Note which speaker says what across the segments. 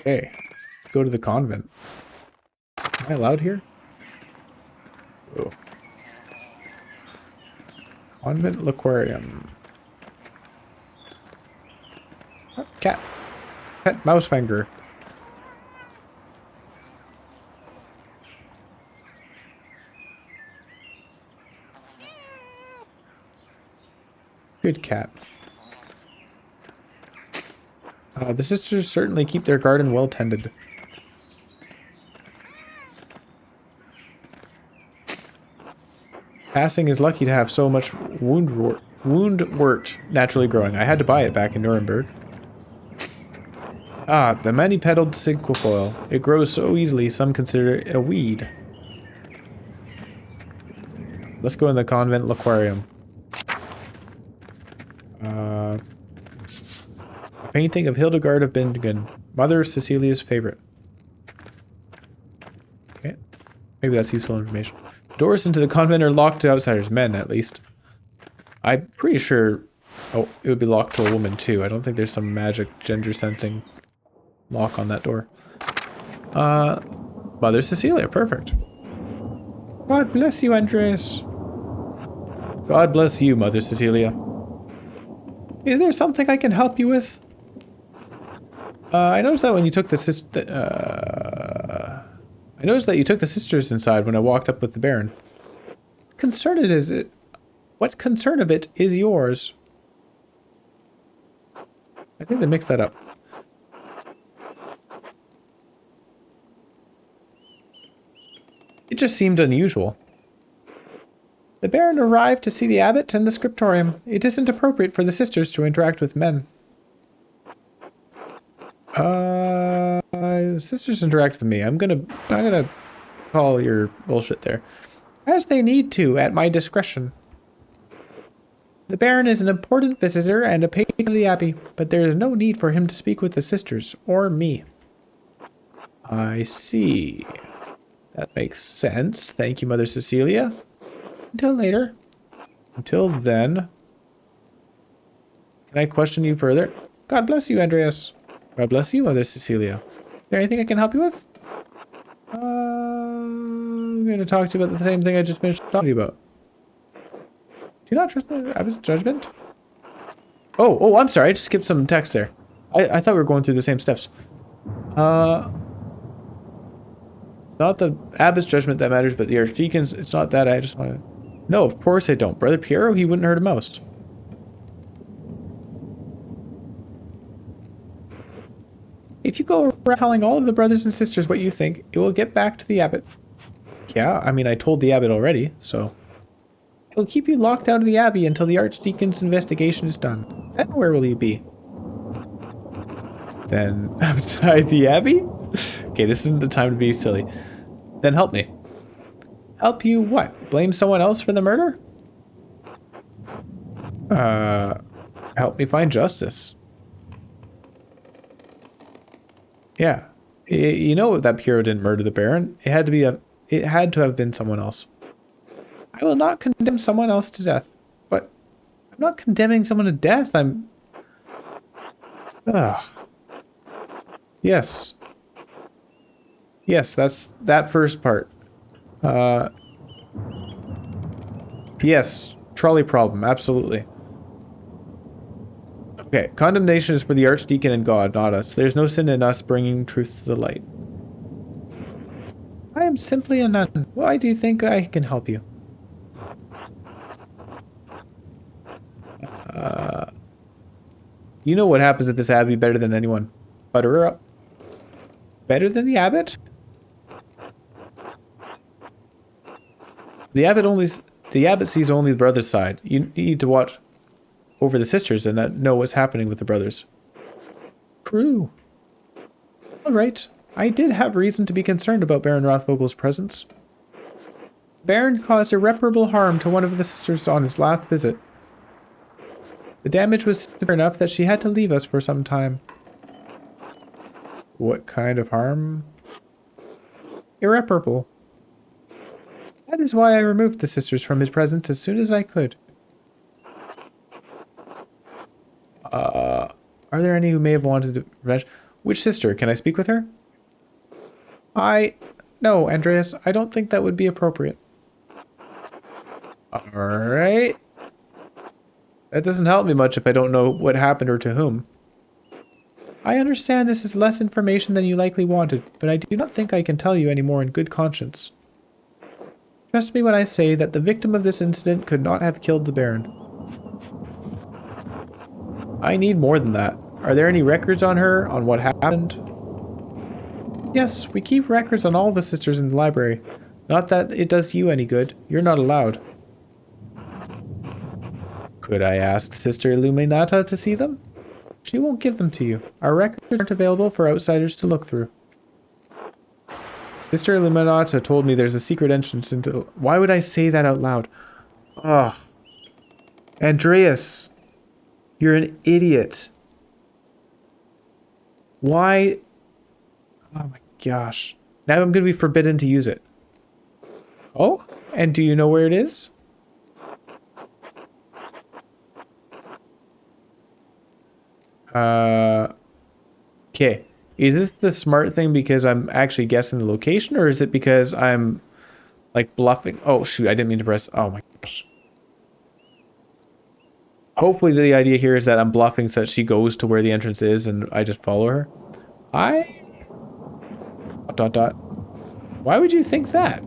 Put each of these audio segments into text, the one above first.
Speaker 1: Okay, let's go to the convent. Am I allowed here? Oh. Convent aquarium. Oh, cat. Pet mouse finger. Good cat. The sisters certainly keep their garden well tended. Passing is lucky to have so much woundwort naturally growing. I had to buy it back in Nuremberg. Ah, the many-petaled cinquefoil. It grows so easily, some consider it a weed. Let's go in the convent aquarium. A painting of Hildegard of Bingen, Mother Cecilia's favorite. Okay, maybe that's useful information. Doors into the convent are locked to outsiders, men at least. I'm pretty sure it would be locked to a woman too. I don't think there's some magic gender sensing lock on that door. Mother Cecilia, perfect. God bless you, Andreas. God bless you, Mother Cecilia. Is there something I can help you with? I noticed that when you took the I noticed that you took the sisters inside when I walked up with the Baron. What concern of it is yours? I think they mixed that up. It just seemed unusual. The Baron arrived to see the abbot and the scriptorium. It isn't appropriate for the sisters to interact with men. Sisters interact with me. I'm gonna call your bullshit there. As they need to, at my discretion. The Baron is an important visitor and a patron of the Abbey, but there is no need for him to speak with the sisters, or me. I see. That makes sense. Thank you, Mother Cecilia. Until later. Until then. Can I question you further? God bless you, Andreas. God bless you, Mother Cecilia. Is there anything I can help you with? I'm going to talk to you about the same thing I just finished talking to you about. Do you not trust the abbot's judgment? Oh, I'm sorry. I just skipped some text there. I thought we were going through the same steps. It's not the abbot's judgment that matters, but the archdeacon's. It's not that. I just want to... No, of course I don't. Brother Piero, he wouldn't hurt him most. If you go around telling all of the brothers and sisters what you think, it will get back to the abbot. Yeah, I mean, I told the abbot already, so... It'll keep you locked out of the abbey until the archdeacon's investigation is done. Then where will you be? Then outside the abbey? Okay, this isn't the time to be silly. Then help me. Help you what? Blame someone else for the murder? Help me find justice. Yeah. You know that Piero didn't murder the Baron. It had to have been someone else. I will not condemn someone else to death. But I'm not condemning someone to death. I'm... Ugh. Yes. Yes, that's that first part. Yes, trolley problem, absolutely. Okay, condemnation is for the archdeacon and God, not us. There's no sin in us bringing truth to the light. I am simply a nun. Why do you think I can help you? You know what happens at this abbey better than anyone. Butter her up. Better than the abbot? The abbot sees only the brother's side. You need to watch over the sisters and know what's happening with the brothers. True. All right. I did have reason to be concerned about Baron Rothvogel's presence. Baron caused irreparable harm to one of the sisters on his last visit. The damage was severe enough that she had to leave us for some time. What kind of harm? Irreparable. That is why I removed the sisters from his presence as soon as I could. Are there any who may have wanted revenge? Which sister? Can I speak with her? No, Andreas, I don't think that would be appropriate. Alright. That doesn't help me much if I don't know what happened or to whom. I understand this is less information than you likely wanted, but I do not think I can tell you any more in good conscience. Trust me when I say that the victim of this incident could not have killed the Baron. I need more than that. Are there any records on her, on what happened? Yes, we keep records on all the sisters in the library. Not that it does you any good. You're not allowed. Could I ask Sister Illuminata to see them? She won't give them to you. Our records aren't available for outsiders to look through. Sister Illuminata told me there's a secret entrance into... Why would I say that out loud? Ugh. Andreas. You're an idiot. Why... Oh my gosh. Now I'm going to be forbidden to use it. Oh? And do you know where it is? Okay. Is this the smart thing because I'm actually guessing the location, or is it because I'm like bluffing? Oh shoot, I didn't mean to press. Oh my gosh. Hopefully the idea here is that I'm bluffing so that she goes to where the entrance is and I just follow her. Dot dot. Why would you think that?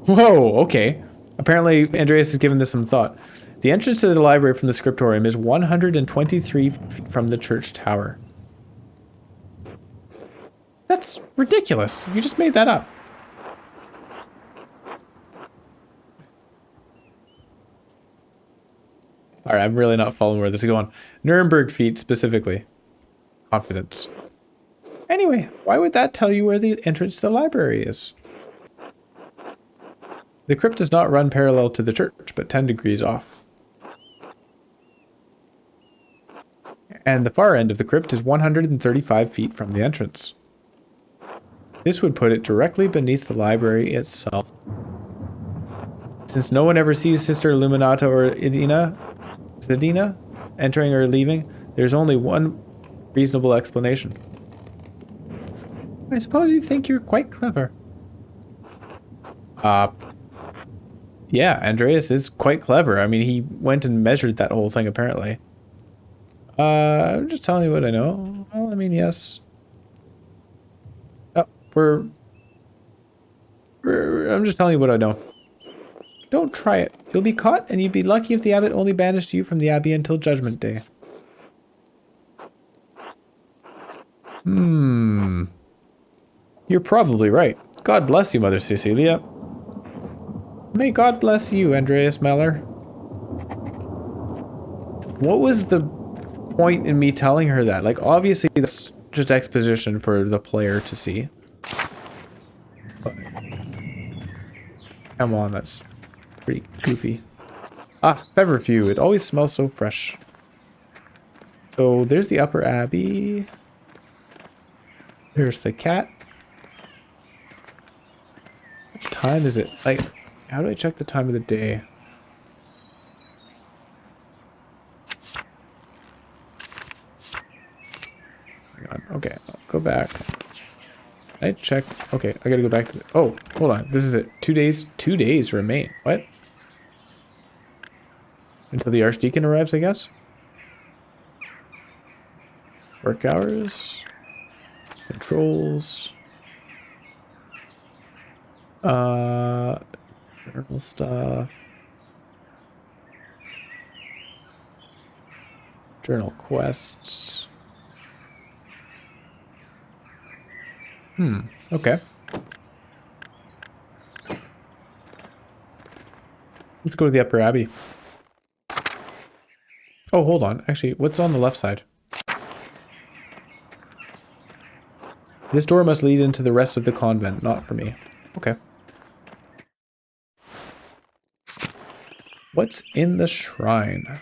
Speaker 1: Whoa, okay. Apparently Andreas has given this some thought. The entrance to the library from the scriptorium is 123 feet from the church tower. That's ridiculous. You just made that up. Alright, I'm really not following where this is going. Nuremberg feet specifically. Confidence. Anyway, why would that tell you where the entrance to the library is? The crypt does not run parallel to the church, but 10 degrees off. And the far end of the crypt is 135 feet from the entrance. This would put it directly beneath the library itself. Since no one ever sees Sister Illuminata or Zedina entering or leaving, there's only one reasonable explanation. I suppose you think you're quite clever. Yeah, Andreas is quite clever. I mean, he went and measured that whole thing, apparently. I'm just telling you what I know. Well, I mean, yes. Oh, I'm just telling you what I know. Don't try it. You'll be caught, and you'd be lucky if the abbot only banished you from the abbey until Judgment Day. You're probably right. God bless you, Mother Cecilia. May God bless you, Andreas Meller. What was the point in me telling her that? Like, obviously, that's just exposition for the player to see. But, come on, that's pretty goofy. Ah, feverfew. It always smells so fresh. So, there's the upper abbey. There's the cat. What time is it? Like, how do I check the time of the day? Hang on. Okay, I'll go back. I check. Okay, I gotta go back to the... Oh, hold on. This is it. 2 days. 2 days remain. What? Until the Archdeacon arrives, I guess? Work hours. Controls. Journal stuff. Journal quests. Okay. Let's go to the Upper Abbey. Oh, hold on. Actually, what's on the left side? This door must lead into the rest of the convent, not for me. Okay. What's in the shrine?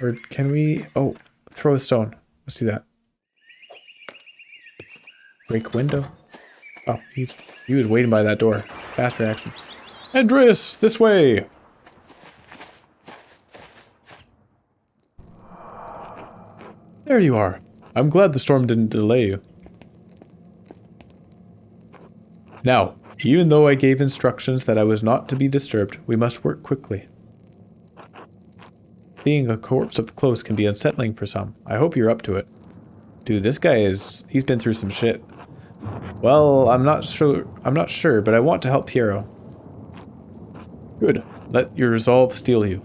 Speaker 1: Or can we... Oh, throw a stone. Let's do that. Break window. Oh, he was waiting by that door. Fast reaction. Andreas, this way! There you are. I'm glad the storm didn't delay you. Now, even though I gave instructions that I was not to be disturbed, we must work quickly. Seeing a corpse up close can be unsettling for some. I hope you're up to it. Dude, this guy he's been through some shit. Well, I'm not sure, but I want to help Piero. Good. Let your resolve steel you.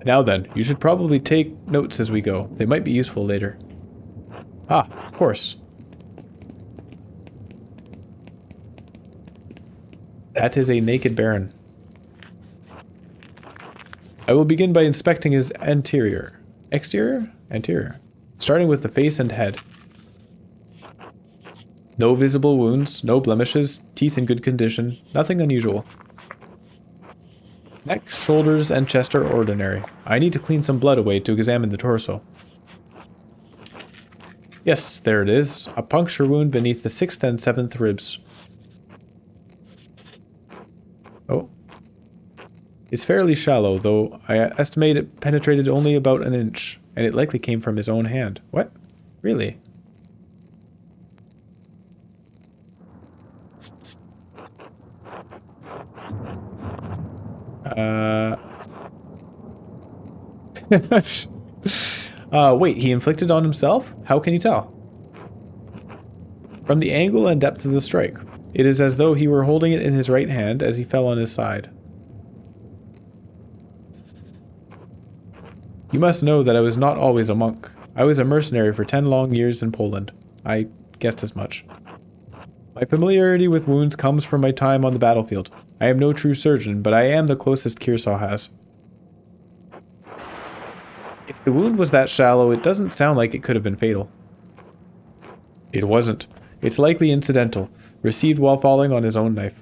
Speaker 1: Now then, you should probably take notes as we go. They might be useful later. Ah, of course. That is a naked baron. I will begin by inspecting his anterior. Exterior? Anterior. Starting with the face and head. No visible wounds, no blemishes, teeth in good condition, nothing unusual. Neck, shoulders, and chest are ordinary. I need to clean some blood away to examine the torso. Yes, there it is. A puncture wound beneath the 6th and 7th ribs. Oh. It's fairly shallow, though I estimate it penetrated only about an inch, and it likely came from his own hand. What? Really? Wait, he inflicted on himself? How can you tell? From the angle and depth of the strike. It is as though he were holding it in his right hand as he fell on his side. You must know that I was not always a monk. I was a mercenary for 10 long years in Poland. I guessed as much. My familiarity with wounds comes from my time on the battlefield. I am no true surgeon, but I am the closest Kearsarge has. If the wound was that shallow, it doesn't sound like it could have been fatal. It wasn't. It's likely incidental, received while falling on his own knife.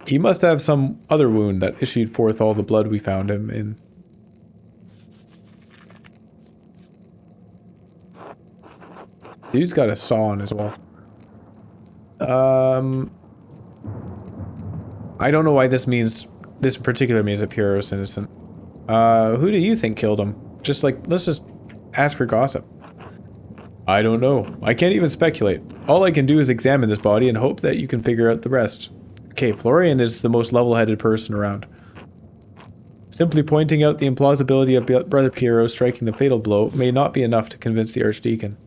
Speaker 1: He must have some other wound that issued forth all the blood we found him in. Dude's got a saw on his wall. I don't know why this particular means that Piero is innocent. Who do you think killed him? Let's just ask for gossip. I don't know. I can't even speculate. All I can do is examine this body and hope that you can figure out the rest. Okay, Florian is the most level-headed person around. Simply pointing out the implausibility of Brother Piero striking the fatal blow may not be enough to convince the Archdeacon.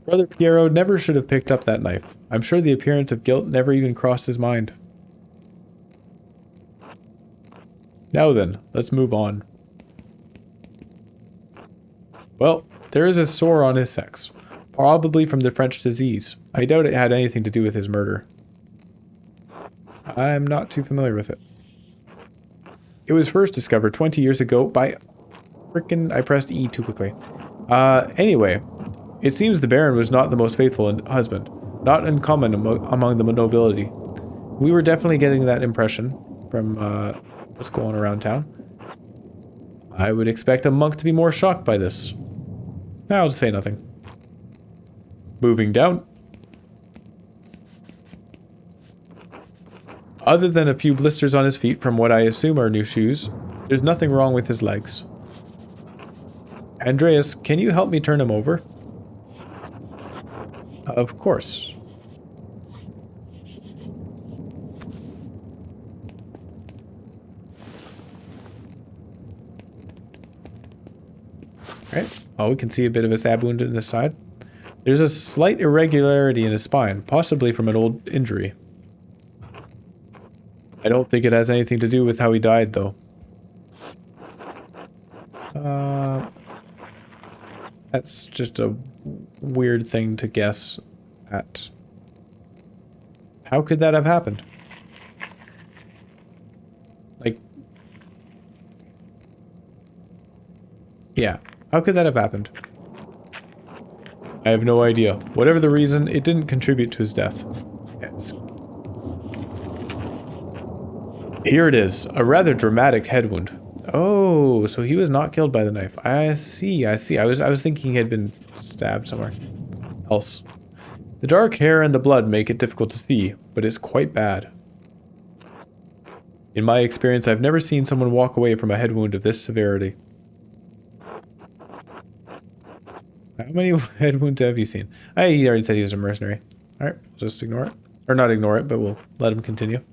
Speaker 1: Brother Piero never should have picked up that knife. I'm sure the appearance of guilt never even crossed his mind. Now then, let's move on. Well, there is a sore on his sex. Probably from the French disease. I doubt it had anything to do with his murder. I'm not too familiar with it. It was first discovered 20 years ago by... I pressed E too quickly. Anyway, it seems the Baron was not the most faithful husband. Not uncommon among the nobility. We were definitely getting that impression from what's going around town. I would expect a monk to be more shocked by this. I'll just say nothing. Moving down. Other than a few blisters on his feet from what I assume are new shoes, there's nothing wrong with his legs. Andreas, can you help me turn him over? Of course. Alright. Oh, we can see a bit of a stab wound in the side. There's a slight irregularity in his spine, possibly from an old injury. I don't think it has anything to do with how he died, though. That's just a weird thing to guess at. How could that have happened? Like... Yeah, how could that have happened? I have no idea. Whatever the reason, it didn't contribute to his death. Yes. Here it is, a rather dramatic head wound. Oh, so he was not killed by the knife. I see. I was thinking he had been stabbed somewhere else. The dark hair and the blood make it difficult to see, but it's quite bad. In my experience, I've never seen someone walk away from a head wound of this severity. How many head wounds have you seen? He already said he was a mercenary. Alright, we'll just ignore it. Or not ignore it, but we'll let him continue.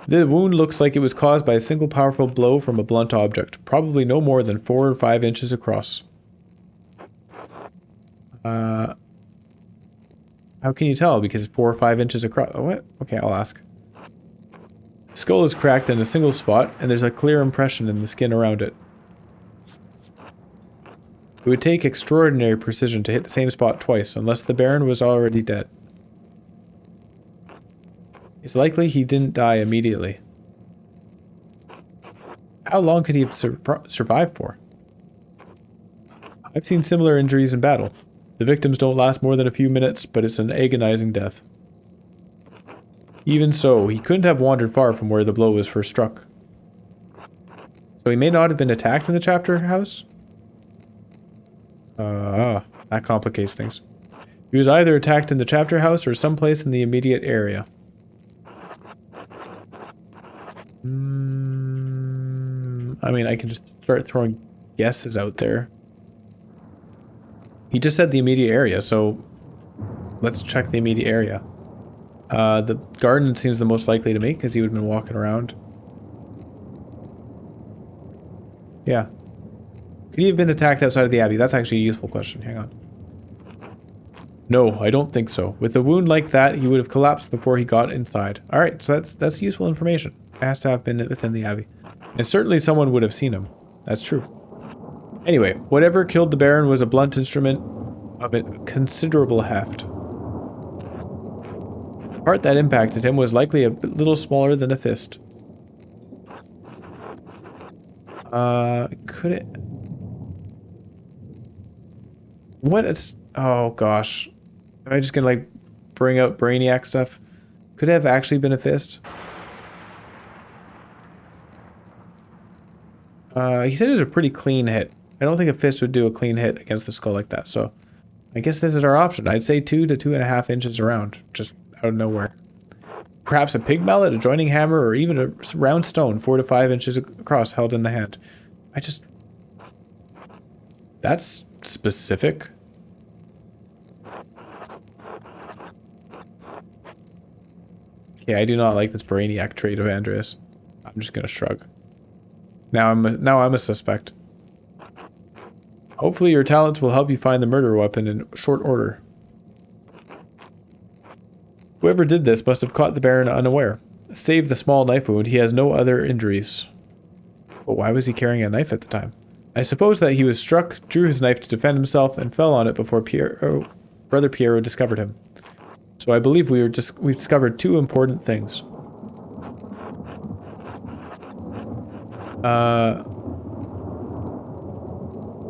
Speaker 1: The wound looks like it was caused by a single powerful blow from a blunt object, probably no more than 4 or 5 inches across. How can you tell? Because it's 4 or 5 inches across. Oh, what? Okay, I'll ask. The skull is cracked in a single spot, and there's a clear impression in the skin around it. It would take extraordinary precision to hit the same spot twice, unless the Baron was already dead. It's likely he didn't die immediately. How long could he have survived for? I've seen similar injuries in battle. The victims don't last more than a few minutes, but it's an agonizing death. Even so, he couldn't have wandered far from where the blow was first struck. So he may not have been attacked in the chapter house? That complicates things. He was either attacked in the chapter house or someplace in the immediate area. I mean, I can just start throwing guesses out there. He just said the immediate area, so let's check the immediate area. The garden seems the most likely to me because he would have been walking around. Yeah. Could he have been attacked outside of the abbey? That's actually a useful question. Hang on. No, I don't think so. With a wound like that, he would have collapsed before he got inside. Alright, so that's useful information. It has to have been within the abbey. And certainly someone would have seen him. That's true. Anyway, whatever killed the Baron was a blunt instrument of considerable heft. The part that impacted him was likely a little smaller than a fist. Could it... What is... Oh, gosh. Am I just gonna, like, bring out Brainiac stuff? Could it have actually been a fist? He said it was a pretty clean hit. I don't think a fist would do a clean hit against the skull like that, so... I guess this is our option. I'd say 2 to 2.5 inches around. Just out of nowhere. Perhaps a pig mallet, a joining hammer, or even a round stone 4 to 5 inches across held in the hand. That's specific. Okay, I do not like this Brainiac trait of Andreas. I'm just gonna shrug. Now I'm a suspect. Hopefully your talents will help you find the murder weapon in short order. Whoever did this must have caught the Baron unaware. Save the small knife wound, he has no other injuries. But why was he carrying a knife at the time? I suppose that he was struck, drew his knife to defend himself, and fell on it before Brother Piero discovered him. So I believe we've discovered 2 important things.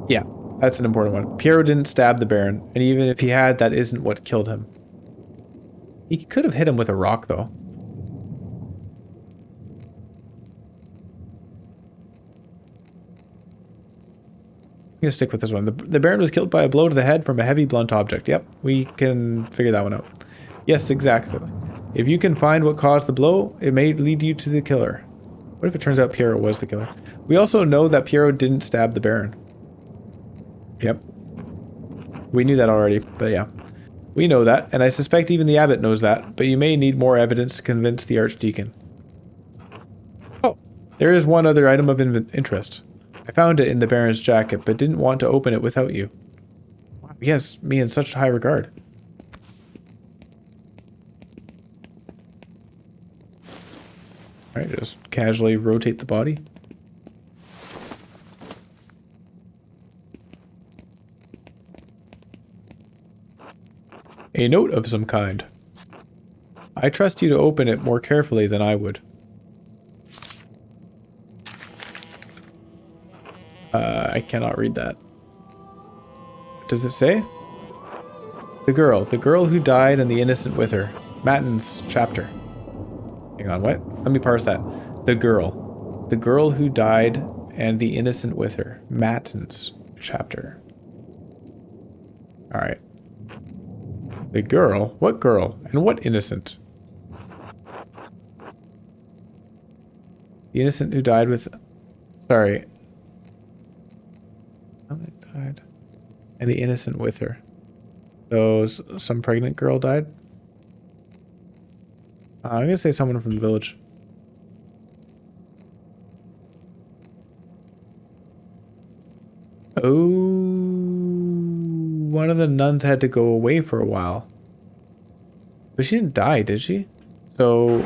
Speaker 1: Yeah, that's an important one. Piero didn't stab the Baron, and even if he had, that isn't what killed him. He could have hit him with a rock, though. I'm gonna stick with this one. The Baron was killed by a blow to the head from a heavy blunt object. Yep, we can figure that one out. Yes, exactly. If you can find what caused the blow, it may lead you to the killer. What if it turns out Piero was the killer? We also know that Piero didn't stab the Baron. Yep. We knew that already, but yeah. We know that, and I suspect even the abbot knows that, but you may need more evidence to convince the archdeacon. Oh, there is one other item of interest. I found it in the Baron's jacket, but didn't want to open it without you. Wow, he has me in such high regard. Alright, just casually rotate the body. A note of some kind. I trust you to open it more carefully than I would. I cannot read that. What does it say? The girl who died and the innocent with her. Matins chapter. Hang on, what? Let me parse that. The girl who died and the innocent with her. Matins chapter. Alright. The girl? What girl? And what innocent? The innocent who died with... Sorry. How they died. And the innocent with her. So, some pregnant girl died? I'm gonna say someone from the village. Oh, one of the nuns had to go away for a while. But she didn't die, did she? So...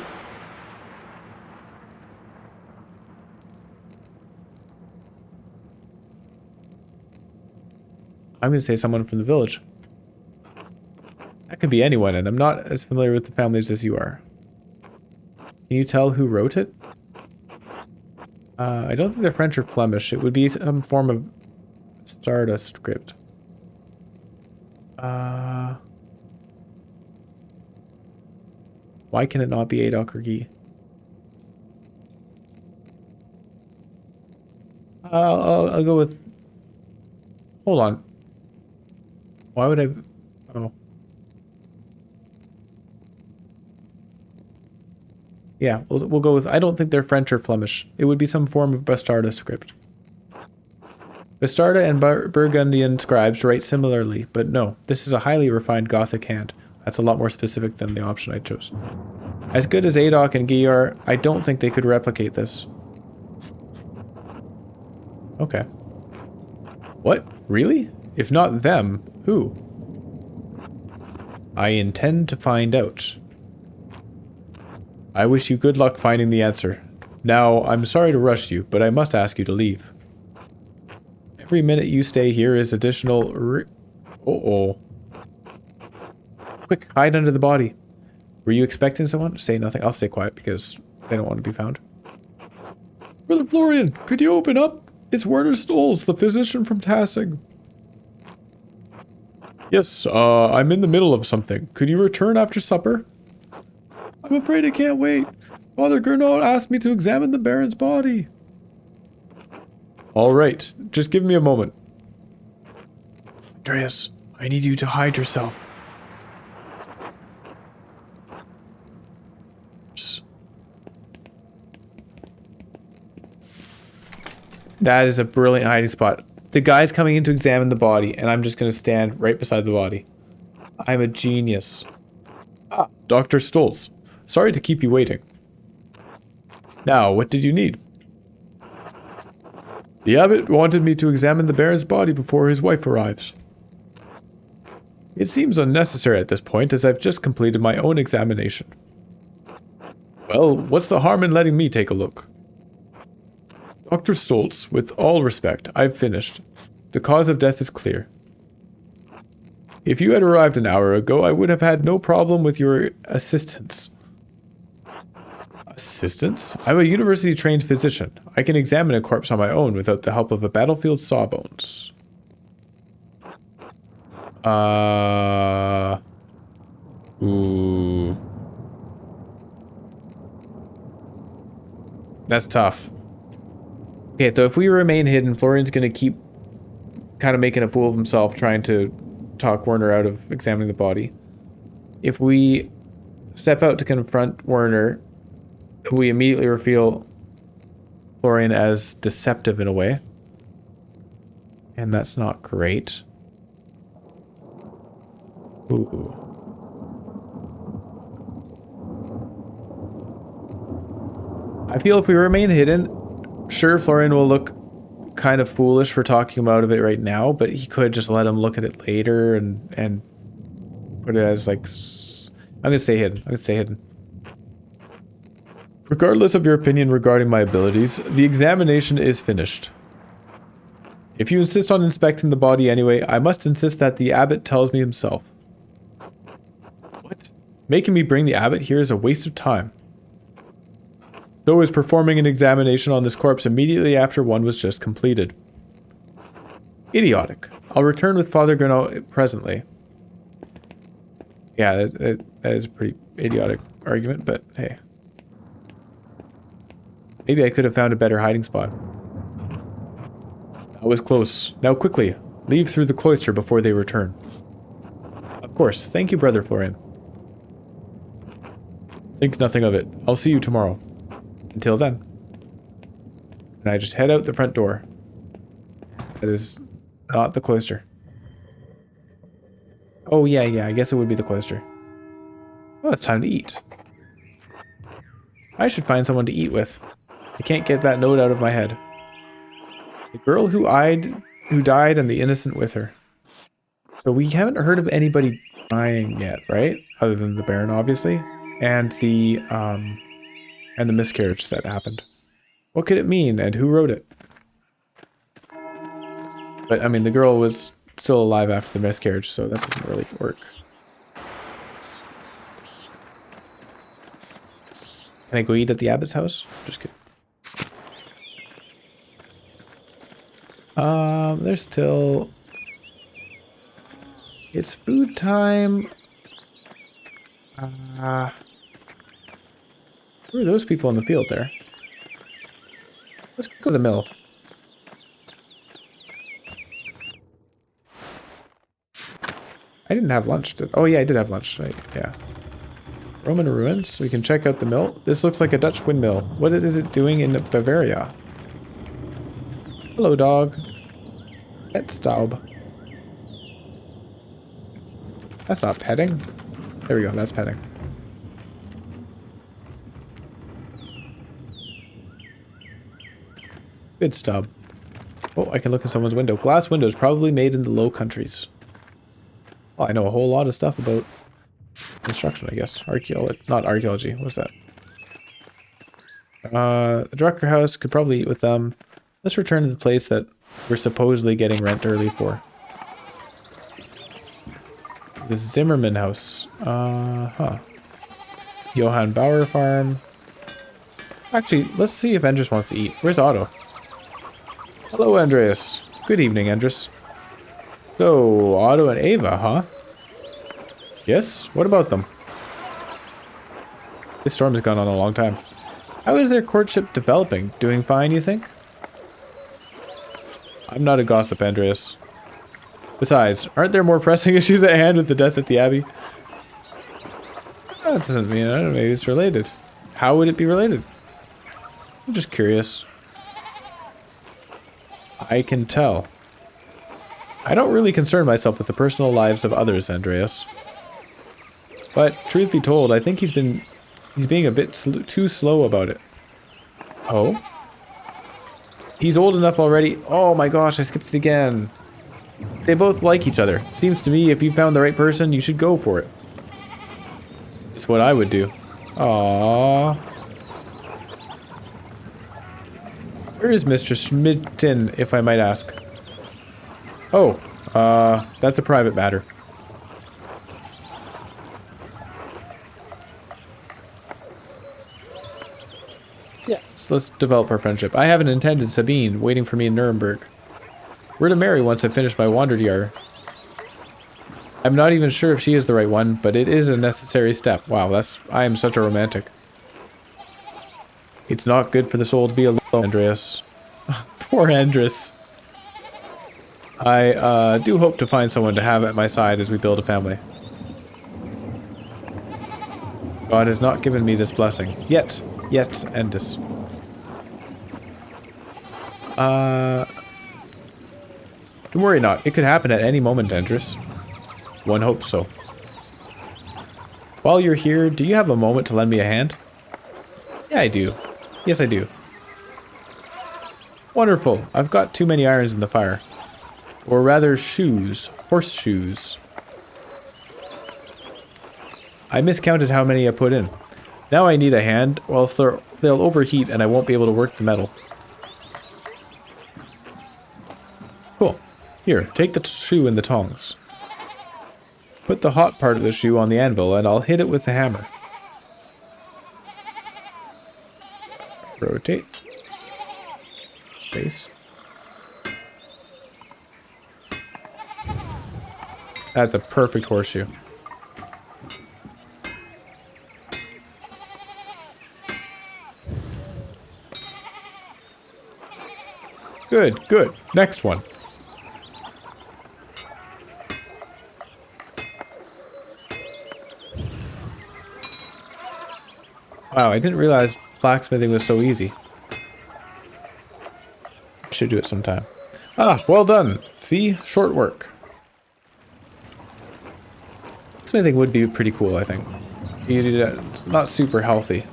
Speaker 1: I'm gonna say someone from the village. That could be anyone, and I'm not as familiar with the families as you are. Can you tell who wrote it? I don't think they're French or Flemish. It would be some form of Stardust script. Why can it not be Adok or Guy? I'll go with... Hold on. Why would I... Oh. Yeah, we'll go with... I don't think they're French or Flemish. It would be some form of Bastarda script. Bastarda and Burgundian scribes write similarly, but no, this is a highly refined Gothic hand. That's a lot more specific than the option I chose. As good as Adok and Guy are, I don't think they could replicate this. Okay. What? Really? If not them, who? I intend to find out. I wish you good luck finding the answer. Now, I'm sorry to rush you, but I must ask you to leave. Every minute you stay here is additional Uh-oh. Quick, hide under the body. Were you expecting someone? Say nothing. I'll stay quiet because they don't want to be found. Brother Florian, could you open up? It's Werner Stolz, the physician from Tassing. Yes, I'm in the middle of something. Could you return after supper? I'm afraid I can't wait. Father Gernot asked me to examine the Baron's body. All right, just give me a moment. Andreas, I need you to hide yourself. That is a brilliant hiding spot. The guy's coming in to examine the body, and I'm just going to stand right beside the body. I'm a genius. Ah, Dr. Stolz. Sorry to keep you waiting. Now, what did you need? The abbot wanted me to examine the Baron's body before his wife arrives. It seems unnecessary at this point, as I've just completed my own examination. Well, what's the harm in letting me take a look? Dr. Stolz, with all respect, I've finished. The cause of death is clear. If you had arrived an hour ago, I would have had no problem with your assistance. Assistance? I'm a university-trained physician. I can examine a corpse on my own without the help of a battlefield sawbones. Ooh. That's tough. Okay, so if we remain hidden, Florian's going to keep kind of making a fool of himself, trying to talk Werner out of examining the body. If we step out to confront Werner, we immediately reveal Florian as deceptive in a way. And that's not great. Ooh. I feel if we remain hidden, sure, Florian will look kind of foolish for talking him out of it right now, but he could just let him look at it later and put it as like... I'm gonna stay hidden. I'm gonna stay hidden. Regardless of your opinion regarding my abilities, the examination is finished. If you insist on inspecting the body anyway, I must insist that the abbot tells me himself. What? Making me bring the abbot here is a waste of time. So is performing an examination on this corpse immediately after one was just completed. Idiotic. I'll return with Father Gernot presently. Yeah, that is a pretty idiotic argument, but hey. Maybe I could have found a better hiding spot. That was close. Now quickly, leave through the cloister before they return. Of course. Thank you, Brother Florian. Think nothing of it. I'll see you tomorrow. Until then. And I just head out the front door. That is not the cloister. Oh, yeah, I guess it would be the cloister. Oh, it's time to eat. I should find someone to eat with. I can't get that note out of my head. The girl who died and the innocent with her. So we haven't heard of anybody dying yet, right? Other than the Baron, obviously. And the miscarriage that happened. What could it mean, and who wrote it? But, I mean, the girl was still alive after the miscarriage, so that doesn't really work. Can I go eat at the abbot's house? Just kidding. There's still... It's food time. Who are those people in the field there? Let's go to the mill. I didn't have lunch. Oh yeah, I did have lunch. Right, yeah. Roman ruins. We can check out the mill. This looks like a Dutch windmill. What is it doing in Bavaria? Hello, dog. Pet Staub. That's not petting. There we go, that's petting. Good stub. Oh, I can look in someone's window. Glass windows, probably made in the Low Countries. Oh, I know a whole lot of stuff about construction, I guess. Archaeology. Not archaeology. What's that? The Drucker house, could probably eat with them. Let's return to the place that we're supposedly getting rent early for. The Zimmerman house. Johann Bauer farm. Actually, let's see if Andres wants to eat. Where's Otto? Hello, Andreas. Good evening, Andres. So, Otto and Ava, huh? Yes? What about them? This storm has gone on a long time. How is their courtship developing? Doing fine, you think? I'm not a gossip, Andreas. Besides, aren't there more pressing issues at hand with the death at the Abbey? That doesn't mean, I don't know, maybe it's related. How would it be related? I'm just curious. I can tell. I don't really concern myself with the personal lives of others, Andreas. But, truth be told, I think he's being a bit too slow about it. Oh? He's old enough already. Oh my gosh, I skipped it again. They both like each other. Seems to me if you found the right person, you should go for it. It's what I would do. Aww. Where is Mr. Schmidten, if I might ask? Oh, that's a private matter. Yes, let's develop our friendship. I have an intended Sabine waiting for me in Nuremberg. We're to marry once I finish my Wanderjahr. I'm not even sure if she is the right one, but it is a necessary step. Wow, I am such a romantic. It's not good for the soul to be alone, Andreas. Poor Andres. I do hope to find someone to have at my side as we build a family. God has not given me this blessing. Yet, Andres. Don't worry not. It could happen at any moment, Andres. One hopes so. While you're here, do you have a moment to lend me a hand? Yeah, I do. Yes, I do. Wonderful. I've got too many irons in the fire. Or rather, shoes. Horseshoes. I miscounted how many I put in. Now I need a hand, or else they'll overheat and I won't be able to work the metal. Cool. Here, take the shoe and the tongs. Put the hot part of the shoe on the anvil and I'll hit it with the hammer. Rotate. Base. That's a perfect horseshoe. Good, good. Next one. Wow, I didn't realize blacksmithing was so easy. Should do it sometime. Ah, well done. See? Short work. Smithing would be pretty cool, I think. It's not super healthy.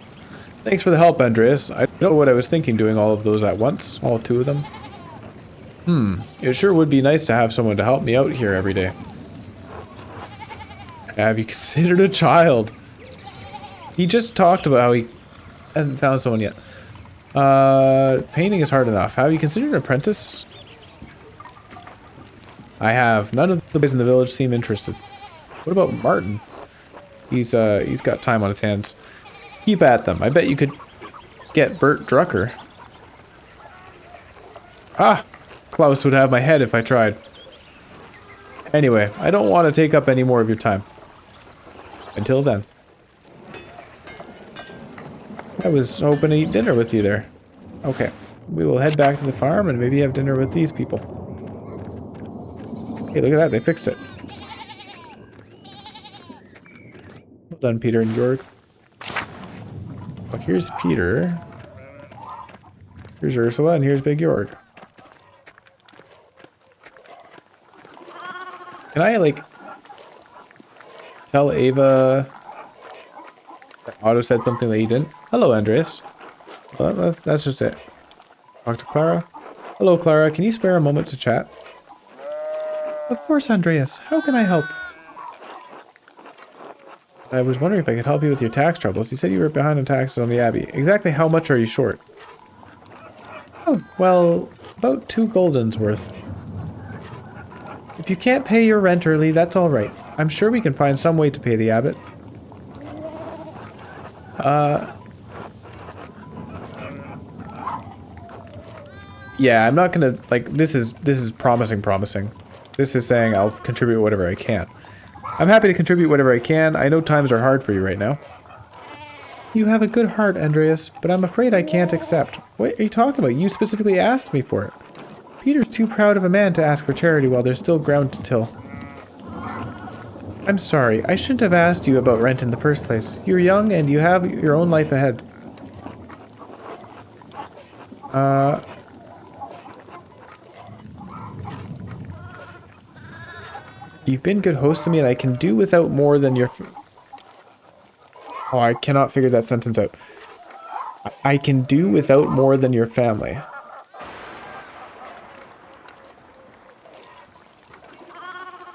Speaker 1: Thanks for the help, Andreas. I don't know what I was thinking doing all of those at once. All two of them. It sure would be nice to have someone to help me out here every day. Have you considered a child? He just talked about how he hasn't found someone yet. Painting is hard enough. Have you considered an apprentice? I have. None of the boys in the village seem interested. What about Martin? He's got time on his hands. Keep at them. I bet you could get Bert Drucker. Ah! Klaus would have my head if I tried. Anyway, I don't want to take up any more of your time. Until then. I was hoping to eat dinner with you there. Okay. We will head back to the farm and maybe have dinner with these people. Hey, look at that. They fixed it. Well done, Peter and Georg. Well, here's Peter. Here's Ursula, and here's Big Georg. Can I, like, tell Ava that Otto said something that he didn't? Hello, Andreas. Well, that's just it. Talk to Clara. Hello, Clara. Can you spare a moment to chat? Of course, Andreas. How can I help? I was wondering if I could help you with your tax troubles. You said you were behind on taxes on the Abbey. Exactly how much are you short? Oh, well, about 2 guldens worth. If you can't pay your rent early, that's all right. I'm sure we can find some way to pay the abbot. Yeah, I'm not gonna, like, this is promising. This is saying I'll contribute whatever I can. I'm happy to contribute whatever I can. I know times are hard for you right now. You have a good heart, Andreas, but I'm afraid I can't accept. What are you talking about? You specifically asked me for it. Peter's too proud of a man to ask for charity while there's still ground to till. I'm sorry, I shouldn't have asked you about rent in the first place. You're young and you have your own life ahead. You've been good hosts to me and I can do without more than your... Oh, I cannot figure that sentence out. I can do without more than your family.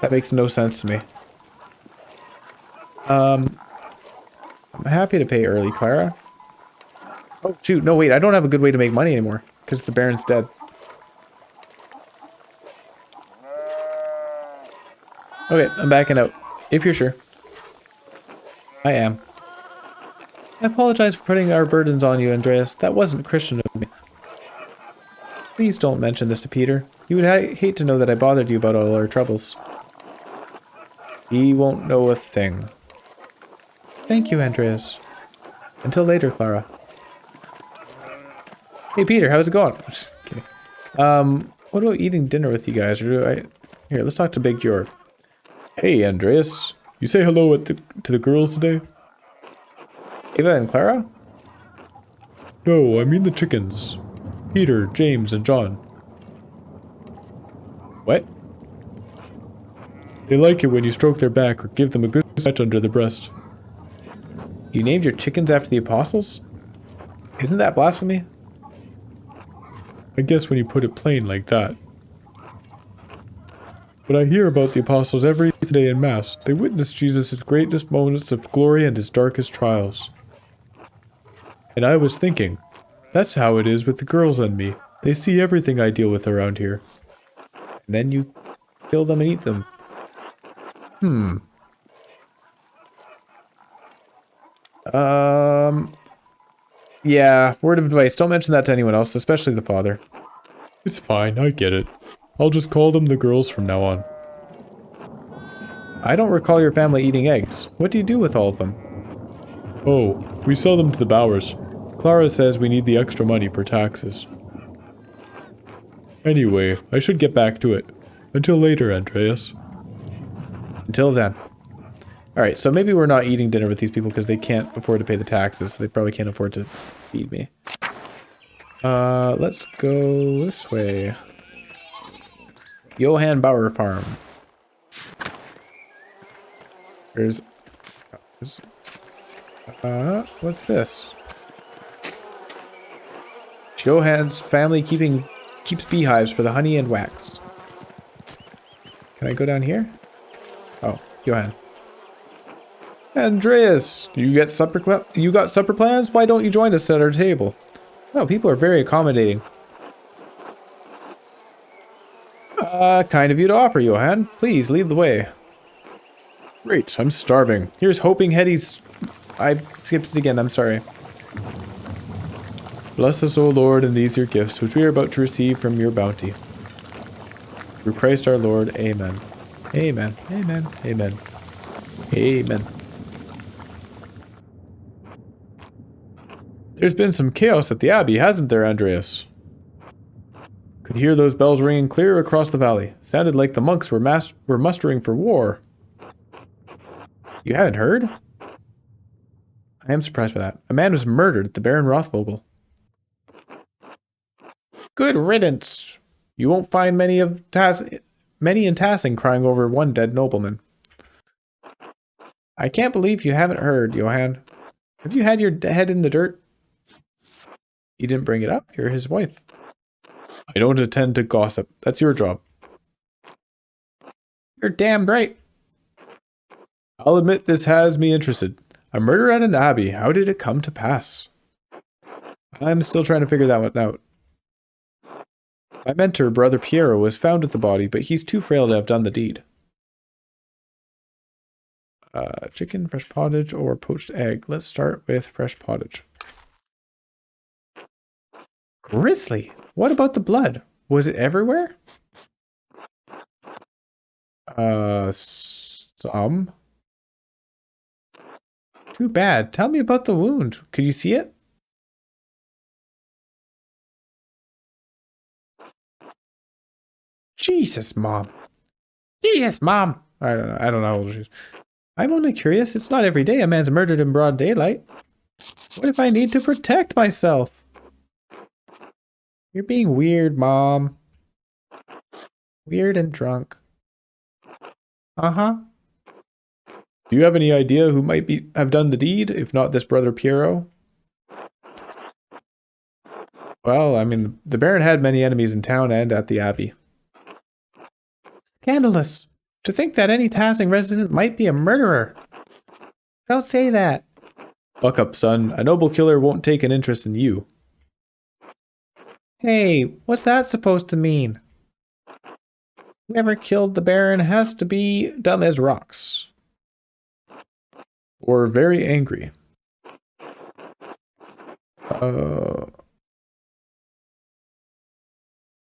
Speaker 1: That makes no sense to me. I'm happy to pay early, Clara. Oh, shoot. No, wait. I don't have a good way to make money anymore. Because the Baron's dead. Okay, I'm backing out. If you're sure. I am. I apologize for putting our burdens on you, Andreas. That wasn't Christian of me. Please don't mention this to Peter. He would hate to know that I bothered you about all our troubles. He won't know a thing. Thank you, Andreas. Until later, Clara. Hey, Peter, how's it going? Just kidding. What about eating dinner with you guys? Or do I... Here, let's talk to Big Georg. Hey, Andreas. You say hello to the girls today? Ava and Clara? No, I mean the chickens. Peter, James, and John. What? They like it when you stroke their back or give them a good scratch under the breast. You named your chickens after the apostles? Isn't that blasphemy? I guess when you put it plain like that. But I hear about the apostles every day in Mass. They witness Jesus' greatest moments of glory and his darkest trials. And I was thinking, that's how it is with the girls and me. They see everything I deal with around here. And then you kill them and eat them. Yeah, word of advice. Don't mention that to anyone else, especially the father. It's fine, I get it. I'll just call them the girls from now on. I don't recall your family eating eggs. What do you do with all of them? Oh, we sell them to the Bowers. Clara says we need the extra money for taxes. Anyway, I should get back to it. Until later, Andreas. Until then. Alright, so maybe we're not eating dinner with these people because they can't afford to pay the taxes, so they probably can't afford to feed me. Let's go this way. Johann Bauer Farm. There's what's this? Johann's family keeps beehives for the honey and wax. Can I go down here? Oh, Johann. Andreas, you got supper plans? Why don't you join us at our table? Oh, people are very accommodating. Kind of you to offer, Johann. Please lead the way. Great, I'm starving. Here's hoping Hetty's. I skipped it again. I'm sorry. Bless us, O Lord, and these your gifts, which we are about to receive from your bounty. Through Christ our Lord. Amen. Amen. Amen. Amen. Amen. There's been some chaos at the Abbey, hasn't there, Andreas? Could hear those bells ringing clear across the valley. Sounded like the monks were mustering for war. You haven't heard? I am surprised by that. A man was murdered at the Baron Rothvogel. Good riddance. You won't find many in Tassing crying over one dead nobleman. I can't believe you haven't heard, Johann. Have you had your head in the dirt? You didn't bring it up. You're his wife. I don't intend to gossip. That's your job. You're damned right. I'll admit this has me interested. A murder at an abbey. How did it come to pass? I'm still trying to figure that one out. My mentor, Brother Piero, was found with the body, but he's too frail to have done the deed. Chicken, fresh pottage, or poached egg. Let's start with fresh pottage. Grisly. What about the blood? Was it everywhere? Some. Too bad. Tell me about the wound. Could you see it? Jesus, Mom. Jesus, Mom. I don't know. I don't know how old she is. I'm only curious. It's not every day a man's murdered in broad daylight. What if I need to protect myself? You're being weird, Mom. Weird and drunk. Uh-huh. Do you have any idea who might have done the deed, if not this Brother Piero? Well, I mean, the Baron had many enemies in town and at the Abbey. Scandalous. To think that any Tassing resident might be a murderer. Don't say that. Buck up, son. A noble killer won't take an interest in you. Hey, what's that supposed to mean? Whoever killed the Baron has to be dumb as rocks. Or very angry.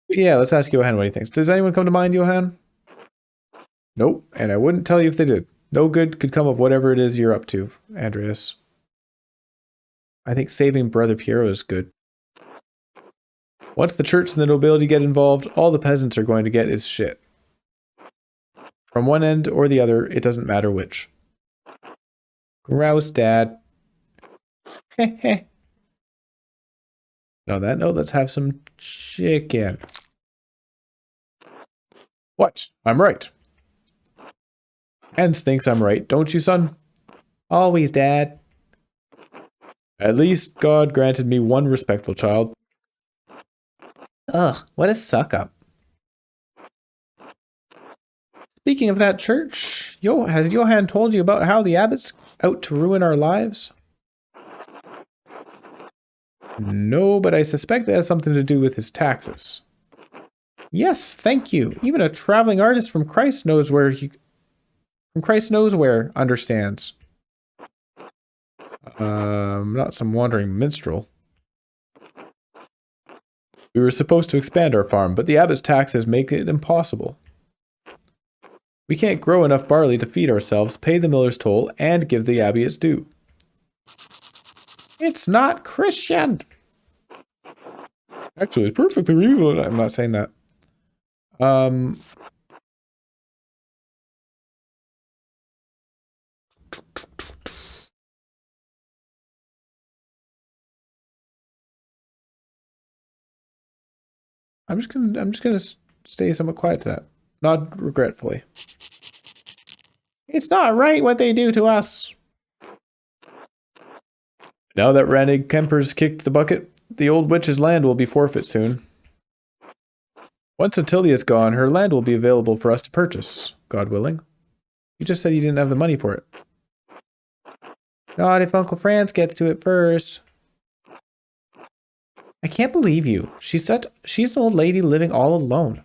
Speaker 1: Yeah, let's ask Johann what he thinks. Does anyone come to mind, Johann? Nope, and I wouldn't tell you if they did. No good could come of whatever it is you're up to, Andreas. I think saving Brother Piero is good. Once the church and the nobility get involved, all the peasants are going to get is shit. From one end or the other, it doesn't matter which. Grouse, Dad. Heh. On that note, let's have some chicken. What? I'm right. And thinks I'm right, don't you, son? Always, Dad. At least God granted me one respectful child. Ugh, what a suck-up. Speaking of that church, has Johann told you about how the abbot's out to ruin our lives? No, but I suspect it has something to do with his taxes. Yes, thank you. Even a traveling artist from Christ knows where understands. Not some wandering minstrel. We were supposed to expand our farm, but the abbot's taxes make it impossible. We can't grow enough barley to feed ourselves, pay the miller's toll, and give the abbey its due. It's not Christian! Actually, it's perfectly legal. I'm not saying that. I'm just gonna stay somewhat quiet to that. Not regretfully. It's not right what they do to us. Now that Randy Kemper's kicked the bucket, the old witch's land will be forfeit soon. Once Ottilia's gone, her land will be available for us to purchase, God willing. You just said you didn't have the money for it. Not if Uncle Franz gets to it first. I can't believe you. She's an old lady living all alone.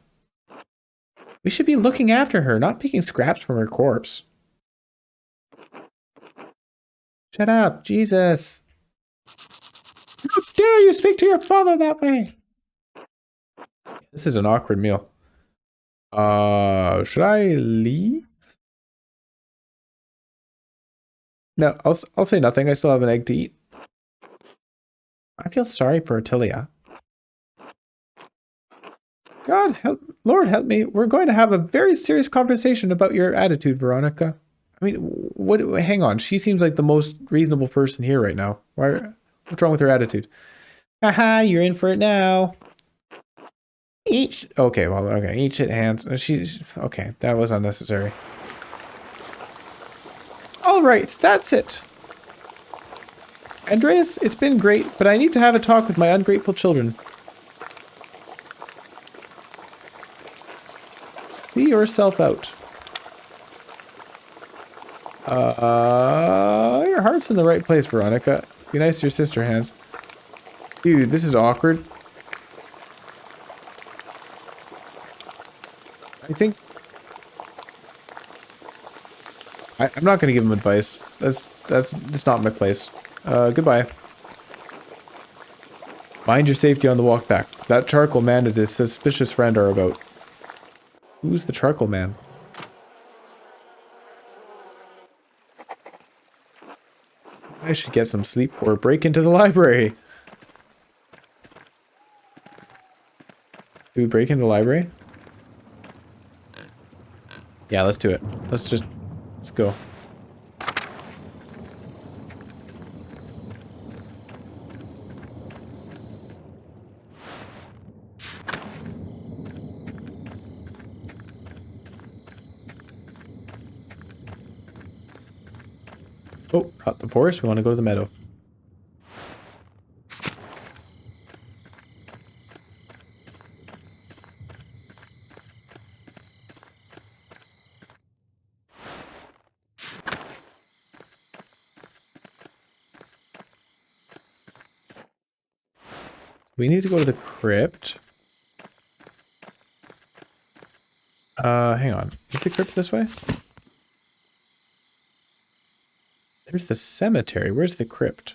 Speaker 1: We should be looking after her, not picking scraps from her corpse. Shut up, Jesus. How dare you speak to your father that way? This is an awkward meal. Should I leave? No, I'll say nothing. I still have an egg to eat. I feel sorry for Ottilia. God help, Lord help me. We're going to have a very serious conversation about your attitude, Veronica. I mean, hang on. She seems like the most reasonable person here right now. What's wrong with her attitude? Haha, you're in for it now. Okay, eat shit hands. Okay, that was unnecessary. All right, that's it. Andreas, it's been great, but I need to have a talk with my ungrateful children. See yourself out. Your heart's in the right place, Veronica. Be nice to your sister, Hans. Dude, this is awkward. I think... I'm not gonna give him advice. That's not my place. Goodbye. Mind your safety on the walk back. That charcoal man and his suspicious friend are about. Who's the charcoal man? I should get some sleep or break into the library. Do we break into the library? Yeah, let's do it. Let's go. Oh, not the forest. We want to go to the meadow. We need to go to the crypt. Hang on. Is the crypt this way? There's the cemetery. Where's the crypt?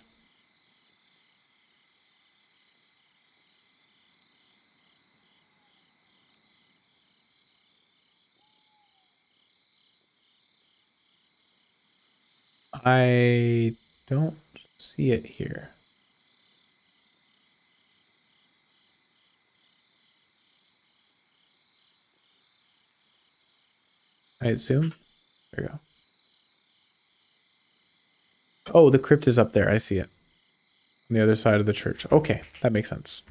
Speaker 1: I don't see it here. I assume. There we go. Oh, the crypt is up there. I see it. On the other side of the church. Okay, that makes sense.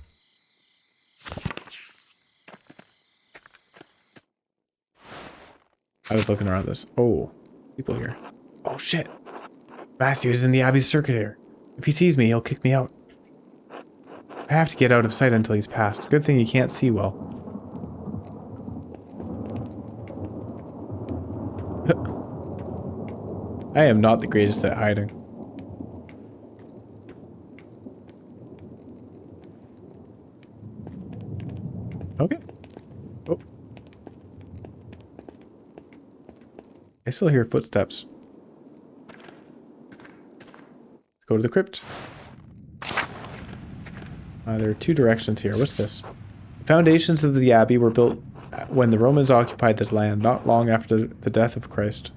Speaker 1: I was looking around this. Oh, people here. Oh, shit. Matthew is in the Abbey's circuit here. If he sees me, he'll kick me out. I have to get out of sight until he's passed. Good thing he can't see well. I am not the greatest at hiding. Okay. Oh. I still hear footsteps. Let's go to the crypt. There are two directions here. What's this? The foundations of the abbey were built when the Romans occupied this land, not long after the death of Christ.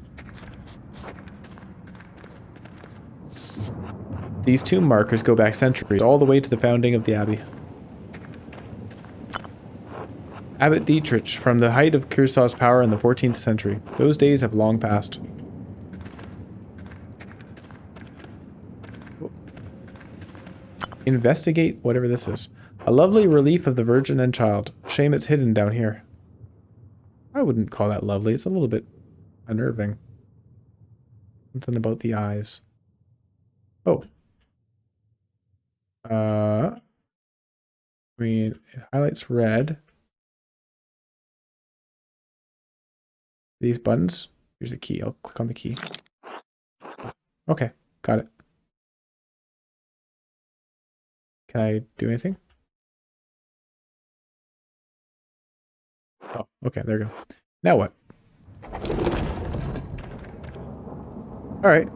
Speaker 1: These tomb markers go back centuries, all the way to the founding of the abbey. Abbot Dietrich, from the height of Kearsaw's power in the 14th century. Those days have long passed. Investigate whatever this is. A lovely relief of the Virgin and Child. Shame it's hidden down here. I wouldn't call that lovely. It's a little bit unnerving. Something about the eyes. Oh. I mean, it highlights red. These buttons. Here's the key. I'll click on the key. Okay, got it. Can I do anything? Oh, okay, there we go. Now what? Alright.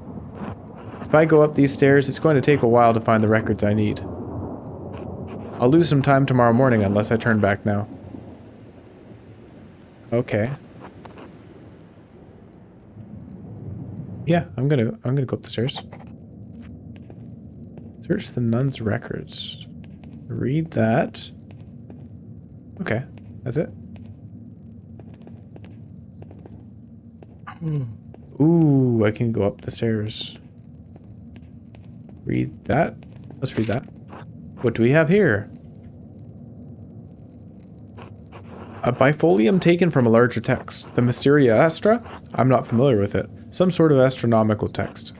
Speaker 1: If I go up these stairs, it's going to take a while to find the records I need. I'll lose some time tomorrow morning unless I turn back now. Okay. Yeah, I'm gonna go up the stairs. Search the nun's records. Read that. Okay, that's it. Ooh, I can go up the stairs. Read that. Let's read that. What do we have here? A bifolium taken from a larger text. The Mysteria Astra? I'm not familiar with it. Some sort of astronomical text.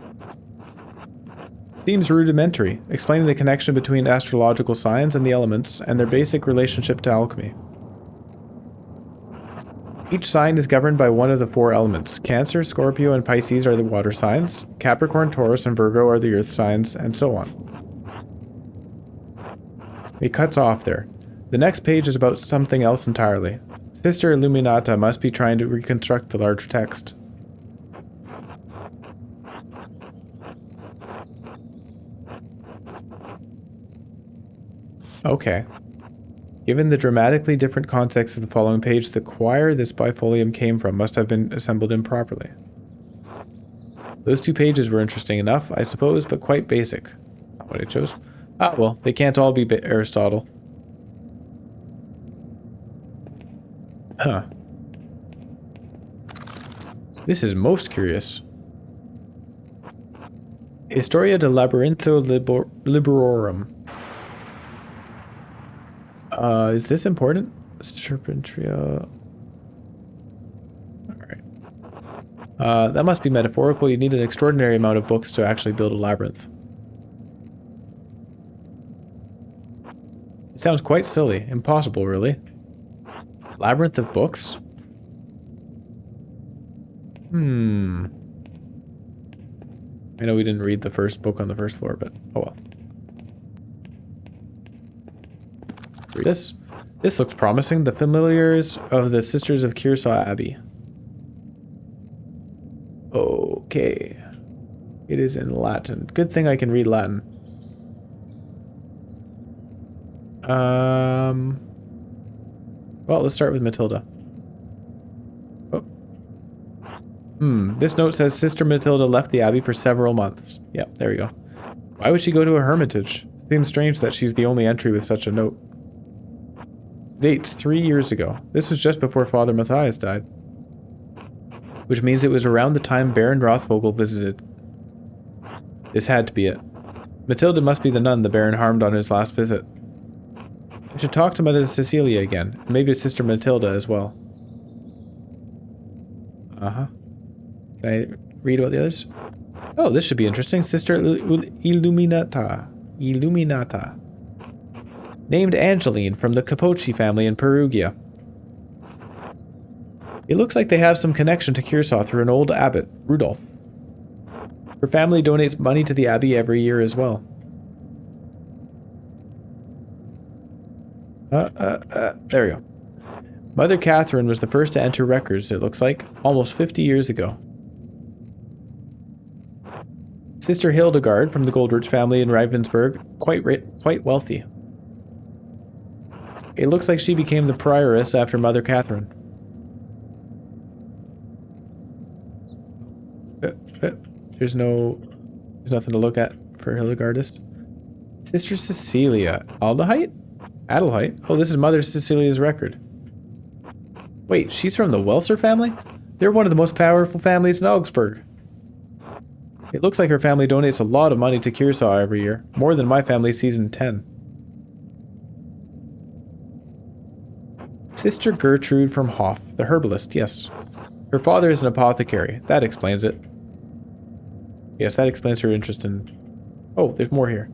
Speaker 1: Seems rudimentary, explaining the connection between astrological signs and the elements and their basic relationship to alchemy. Each sign is governed by one of the four elements. Cancer, Scorpio, and Pisces are the water signs. Capricorn, Taurus, and Virgo are the earth signs, and so on. It cuts off there. The next page is about something else entirely. Sister Illuminata must be trying to reconstruct the larger text. Okay. Given the dramatically different context of the following page, the choir this bifolium came from must have been assembled improperly. Those two pages were interesting enough, I suppose, but quite basic. Not what I chose. Ah, well, they can't all be Aristotle. Huh. This is most curious. Historia de Labyrintho Librorum. Is this important? Serpentria. Alright. That must be metaphorical. You need an extraordinary amount of books to actually build a labyrinth. It sounds quite silly. Impossible, really. Labyrinth of books? I know we didn't read the first book on the first floor, but oh well. Read this. This looks promising. The Familiars of the Sisters of Kearsarge Abbey. Okay. It is in Latin. Good thing I can read Latin. Well, let's start with Matilda. Oh. This note says Sister Matilda left the abbey for several months. Yep, there we go. Why would she go to a hermitage? Seems strange that she's the only entry with such a note. Dates 3 years ago. This was just before Father Matthias died. Which means it was around the time Baron Rothvogel visited. This had to be it. Matilda must be the nun the Baron harmed on his last visit. I should talk to Mother Cecilia again, and maybe Sister Matilda as well. Uh-huh. Can I read about the others? Oh, this should be interesting. Sister Illuminata. Illuminata. Named Angeline from the Capocci family in Perugia. It looks like they have some connection to Kearsarge through an old abbot, Rudolph. Her family donates money to the abbey every year as well. There we go. Mother Catherine was the first to enter records, it looks like, almost 50 years ago. Sister Hildegard from the Goldrich family in Ravensburg, quite wealthy. It looks like she became the prioress after Mother Catherine. There's nothing to look at for Hildegardist. Sister Cecilia, Adelheid? Oh, this is Mother Cecilia's record. Wait, she's from the Welser family? They're one of the most powerful families in Augsburg. It looks like her family donates a lot of money to Kearsarge every year, more than my family sees in 10. Sister Gertrude from Hoff, the herbalist, yes. Her father is an apothecary. That explains it. Yes, that explains her interest in... Oh, there's more here.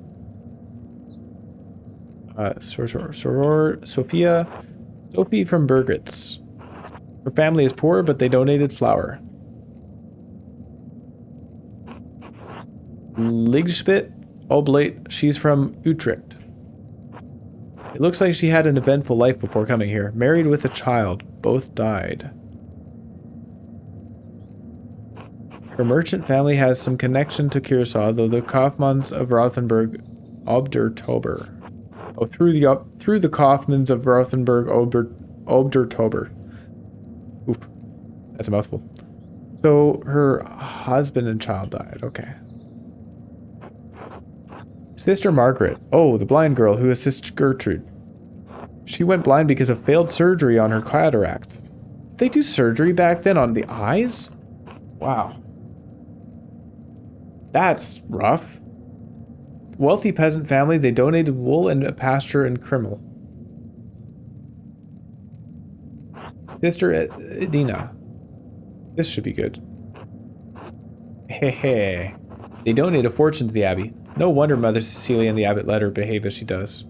Speaker 1: Sophia... Sophie from Bergitz. Her family is poor, but they donated flour. Ligspit Oblate. She's from Utrecht. It looks like she had an eventful life before coming here. Married with a child. Both died. Her merchant family has some connection to Curacao, though the Kaufmanns of Rothenburg Obdertober. Oh, through the Kaufmanns of Rothenburg Obdertober. Oof, that's a mouthful. So her husband and child died. Okay. Sister Margaret. Oh, the blind girl who assists Gertrude. She went blind because of failed surgery on her cataract. Did they do surgery back then on the eyes? Wow. That's rough. Wealthy peasant family, they donated wool and a pasture in Krimmel. Sister Edina. This should be good. Hehe. They donate a fortune to the abbey. No wonder Mother Cecilia and the abbot let her behave as she does.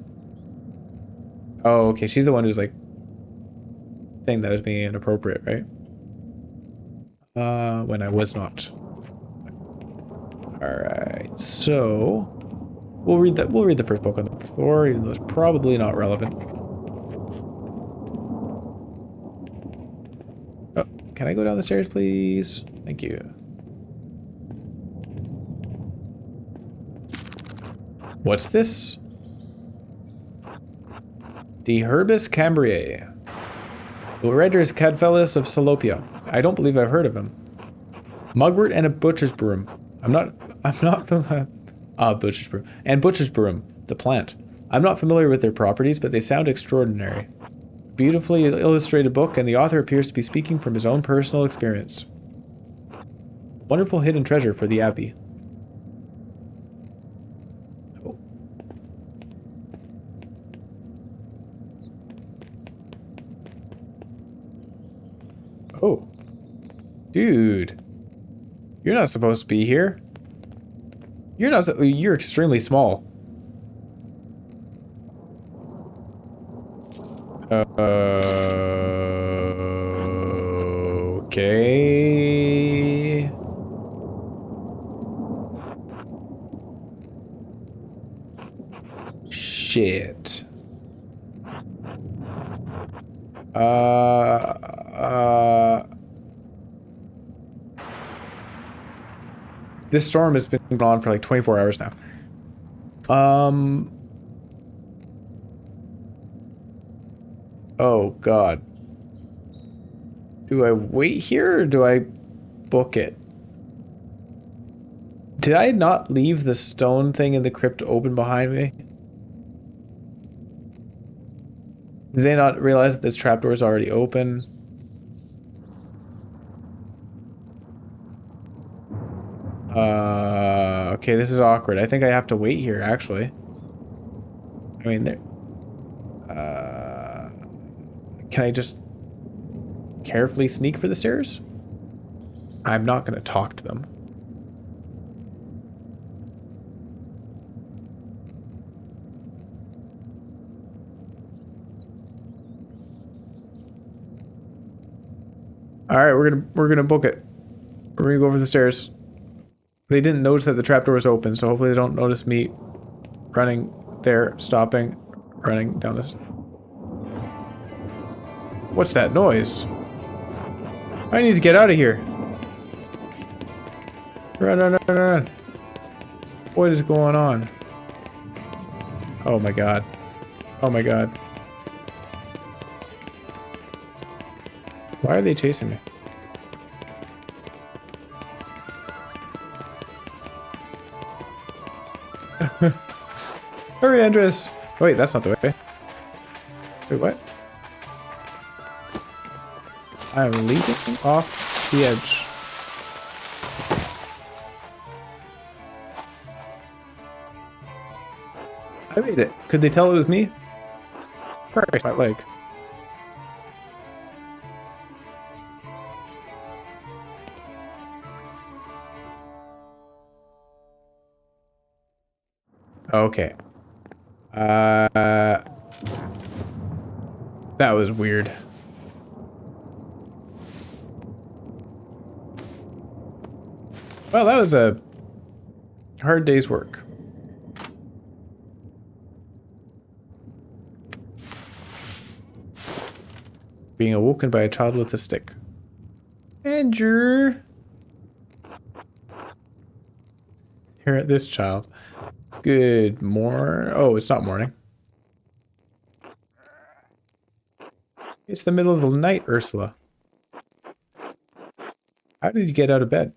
Speaker 1: Oh, okay. She's the one who's like saying that as being inappropriate, right? When I was not. Alright, so we'll read that. We'll read the first book on the floor, even though it's probably not relevant. Oh, can I go down the stairs, please? Thank you. What's this? De Herbis Cambriae. The writer is Cadphelus of Salopia. I don't believe I've heard of him. Mugwort and a butcher's broom. I'm not butcher's broom. And butcher's broom, the plant. I'm not familiar with their properties, but they sound extraordinary. Beautifully illustrated book, and the author appears to be speaking from his own personal experience. Wonderful hidden treasure for the abbey. Oh. Dude. You're not supposed to be here. You're extremely small. Okay. Shit. This storm has been going on for like 24 hours now. Oh God. Do I wait here or do I book it? Did I not leave the stone thing in the crypt open behind me? Did they not realize that this trapdoor is already open? Okay, this is awkward. I think I have to wait here, actually. I mean, there... can I just carefully sneak for the stairs? I'm not going to talk to them. All right, we're gonna book it. We're gonna go over the stairs. They didn't notice that the trapdoor was open, so hopefully they don't notice me running there, stopping, running down this. What's that noise? I need to get out of here. Run, run, run, run. What is going on? Oh my God. Oh my God. Why are they chasing me? Hurry, Andres! Oh, wait, that's not the way. Wait, what? I'm leaping off the edge. I made it. Could they tell it was me? Christ, my leg. Okay. That was weird. Well, that was a hard day's work. Being awoken by a child with a stick. Andrew! Here at this child. Good morning. Oh, it's not morning. It's the middle of the night, Ursula. How did you get out of bed?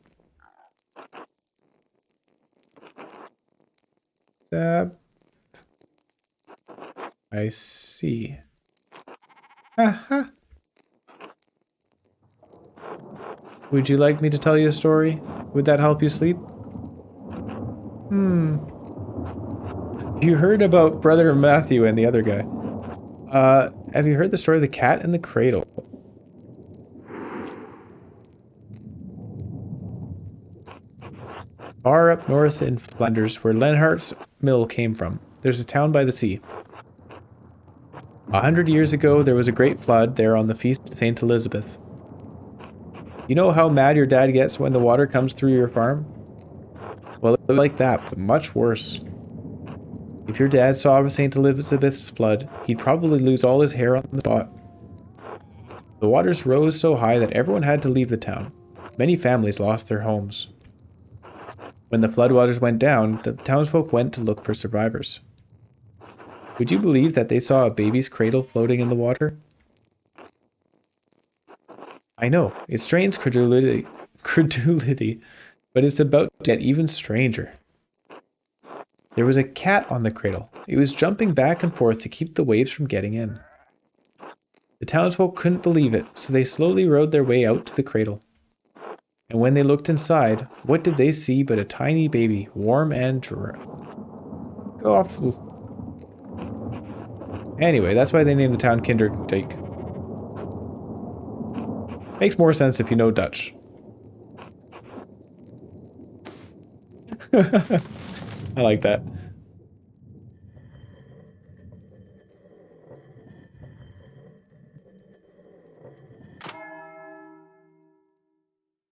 Speaker 1: I see. Aha. Would you like me to tell you a story? Would that help you sleep? You heard about Brother Matthew and the other guy. Have you heard the story of the cat and the cradle? Far up north in Flanders, where Lenhart's mill came from, there's a town by the sea. 100 years ago, there was a great flood there on the feast of Saint Elizabeth. You know how mad your dad gets when the water comes through your farm? Well, it was like that, but much worse. If your dad saw Saint Elizabeth's flood, he'd probably lose all his hair on the spot. The waters rose so high that everyone had to leave the town. Many families lost their homes. When the floodwaters went down, the townsfolk went to look for survivors. Would you believe that they saw a baby's cradle floating in the water? I know, it strains credulity, but it's about to get even stranger. There was a cat on the cradle. It was jumping back and forth to keep the waves from getting in. The townsfolk couldn't believe it, so they slowly rowed their way out to the cradle. And when they looked inside, what did they see but a tiny baby, warm and dry? Go off. Anyway, that's why they named the town Kinderdijk. Makes more sense if you know Dutch. I like that.